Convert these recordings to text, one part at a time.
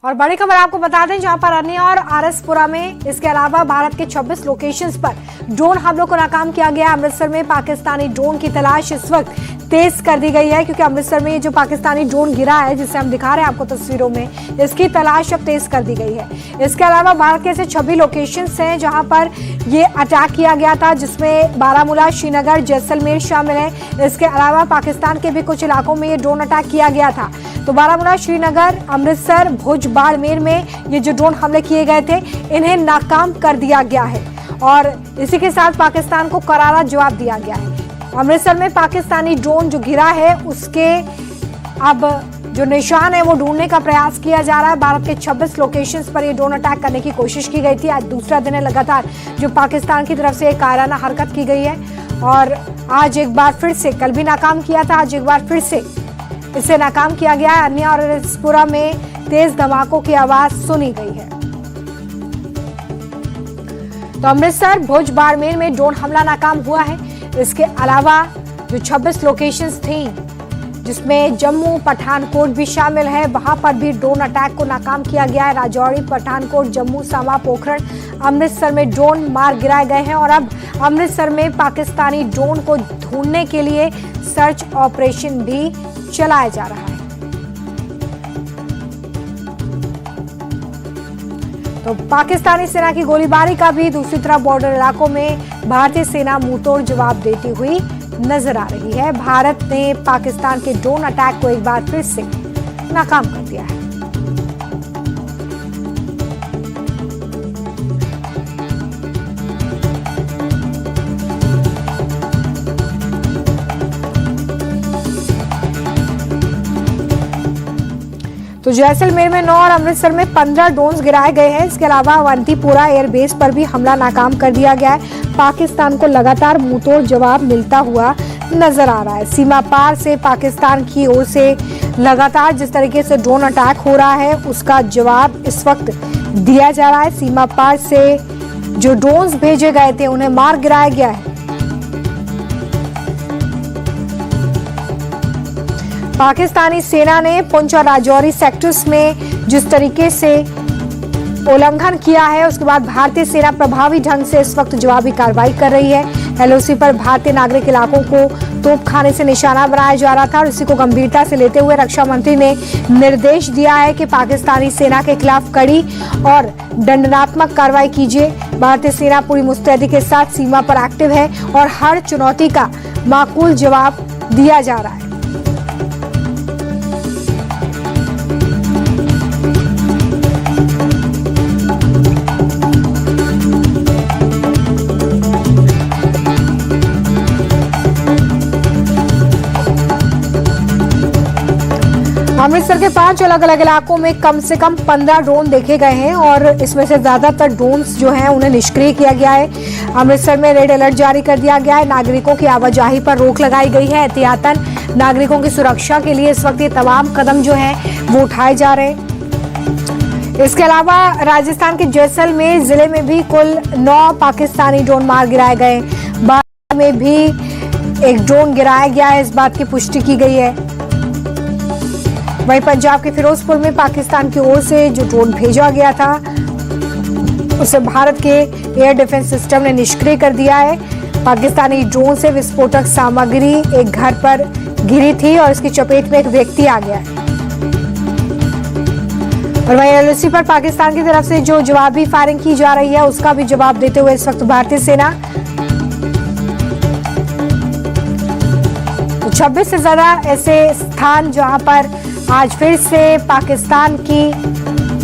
और बड़ी खबर आपको बता दें, जहां पर अन्य और आरएसपुरा में इसके अलावा भारत के 26 लोकेशंस पर ड्रोन हमलों को नाकाम किया गया। अमृतसर में पाकिस्तानी ड्रोन की तलाश इस वक्त तेज कर दी गई है, क्योंकि अमृतसर में ये जो पाकिस्तानी ड्रोन गिरा है, जिसे हम दिखा रहे हैं आपको तस्वीरों में, इसकी तलाश अब तेज कर दी गई है। इसके अलावा भारत के ऐसे 26 लोकेशंस हैं जहां पर ये अटैक किया गया था, जिसमें बारामूला, श्रीनगर, जैसलमेर शामिल है। इसके अलावा पाकिस्तान के भी कुछ इलाकों में ये ड्रोन अटैक किया गया था। तो बारामूला, श्रीनगर, अमृतसर, भुज, बाड़मेर में ये जो ड्रोन हमले किए गए थे, इन्हें नाकाम कर दिया गया है और इसी के साथ पाकिस्तान को करारा जवाब दिया गया है। अमृतसर में पाकिस्तानी ड्रोन जो गिरा है, उसके अब जो निशान है वो ढूंढने का प्रयास किया जा रहा है। भारत के 26 लोकेशंस पर ये ड्रोन अटैक करने की कोशिश की गई थी। आज दूसरा दिन है लगातार जो पाकिस्तान की तरफ से एक कायराना हरकत की गई है और आज एक बार फिर से, कल भी नाकाम किया था, आज एक बार फिर से इसे नाकाम किया गया है। अन्य और आरएसपुरा में तेज धमाकों की आवाज सुनी गई है। तो अमृतसर, भुज, बाड़मेर में ड्रोन हमला नाकाम हुआ है। इसके अलावा जो 26 लोकेशंस थी, जिसमें जम्मू, पठानकोट भी शामिल है, वहां पर भी ड्रोन अटैक को नाकाम किया गया है। राजौरी, पठानकोट, जम्मू, सांबा, पोखरण, अमृतसर में ड्रोन मार गिराए गए हैं और अब अमृतसर में पाकिस्तानी ड्रोन को ढूंढने के लिए सर्च ऑपरेशन भी चलाया जा रहा है। तो पाकिस्तानी सेना की गोलीबारी का भी दूसरी तरफ बॉर्डर इलाकों में भारतीय सेना मुंहतोड़ जवाब देती हुई नजर आ रही है। भारत ने पाकिस्तान के ड्रोन अटैक को एक बार फिर से नाकाम कर दिया है। तो जैसलमेर में 9 और अमृतसर में 15 ड्रोन्स गिराए गए हैं। इसके अलावा अवंतीपुरा एयरबेस पर भी हमला नाकाम कर दिया गया है। पाकिस्तान को लगातार मुंहतोड़ जवाब मिलता हुआ नजर आ रहा है। सीमा पार से पाकिस्तान की ओर से लगातार जिस तरीके से ड्रोन अटैक हो रहा है, उसका जवाब इस वक्त दिया जा रहा है। सीमा पार से जो ड्रोन्स भेजे गए थे, उन्हें मार गिराया गया है। पाकिस्तानी सेना ने पुंछ और राजौरी सेक्टर्स में जिस तरीके से उल्लंघन किया है, उसके बाद भारतीय सेना प्रभावी ढंग से इस वक्त जवाबी कार्रवाई कर रही है। एलओसी पर भारतीय नागरिक इलाकों को तोपखाने से निशाना बनाया जा रहा था और इसी को गंभीरता से लेते हुए रक्षा मंत्री ने निर्देश दिया है कि पाकिस्तानी सेना के खिलाफ कड़ी और दंडात्मक कार्रवाई कीजिए। भारतीय सेना पूरी मुस्तैदी के साथ सीमा पर एक्टिव है और हर चुनौती का माकूल जवाब दिया जा रहा है। अमृतसर के 5 अलग अलग इलाकों में कम से कम 15 ड्रोन देखे गए हैं और इसमें से ज्यादातर ड्रोन्स जो हैं उन्हें निष्क्रिय किया गया है। अमृतसर में रेड अलर्ट जारी कर दिया गया है। नागरिकों की आवाजाही पर रोक लगाई गई है। एहतियातन नागरिकों की सुरक्षा के लिए इस वक्त ये तमाम कदम जो हैं वो उठाए जा रहे हैं। इसके अलावा राजस्थान के जैसलमेर जिले में भी कुल 9 पाकिस्तानी ड्रोन मार गिराए गए। बारामूला में भी एक ड्रोन गिराया गया है, इस बात की पुष्टि की गई है। वहीं पंजाब के फिरोजपुर में पाकिस्तान की ओर से जो ड्रोन भेजा गया था, उसे भारत के एयर डिफेंस सिस्टम ने निष्क्रिय कर दिया है। पाकिस्तानी ड्रोन से विस्फोटक सामग्री एक घर पर गिरी थी और इसकी चपेट में एक व्यक्ति आ गया है। और वहीं एलओसी पर पाकिस्तान की तरफ से जो जवाबी फायरिंग की जा रही है, उसका भी जवाब देते हुए इस वक्त भारतीय सेना 26 से ज्यादा ऐसे स्थान जहां पर आज फिर से पाकिस्तान की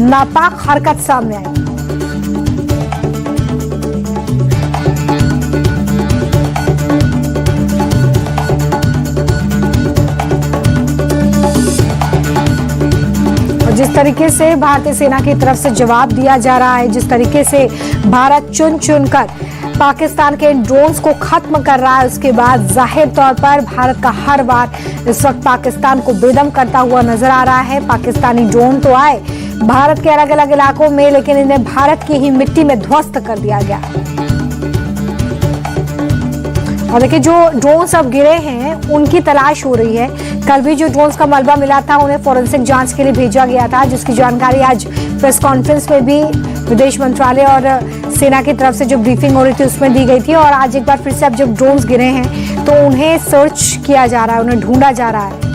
नापाक हरकत सामने आई। और जिस तरीके से भारतीय सेना की तरफ से जवाब दिया जा रहा है, जिस तरीके से भारत चुन चुनकर पाकिस्तान के ड्रोन्स को खत्म कर रहा है, उसके बाद जाहिर तौर पर भारत का हर बार इस वक्त पाकिस्तान को बेदम करता हुआ नजर आ रहा है। पाकिस्तानी ड्रोन तो आए भारत के अलग अलग इलाकों में, लेकिन इन्हें भारत की ही मिट्टी में ध्वस्त कर दिया गया। और देखिए, जो ड्रोन्स अब गिरे हैं उनकी तलाश हो रही है। कल भी जो ड्रोन्स का मलबा मिला था उन्हें फॉरेंसिक जांच के लिए भेजा गया था, जिसकी जानकारी आज प्रेस कॉन्फ्रेंस में भी विदेश मंत्रालय और सेना की तरफ से जो ब्रीफिंग हो रही थी उसमें दी गई थी। और आज एक बार फिर से अब जब ड्रोन्स गिरे हैं तो उन्हें सर्च किया जा रहा है, उन्हें ढूंढा जा रहा है।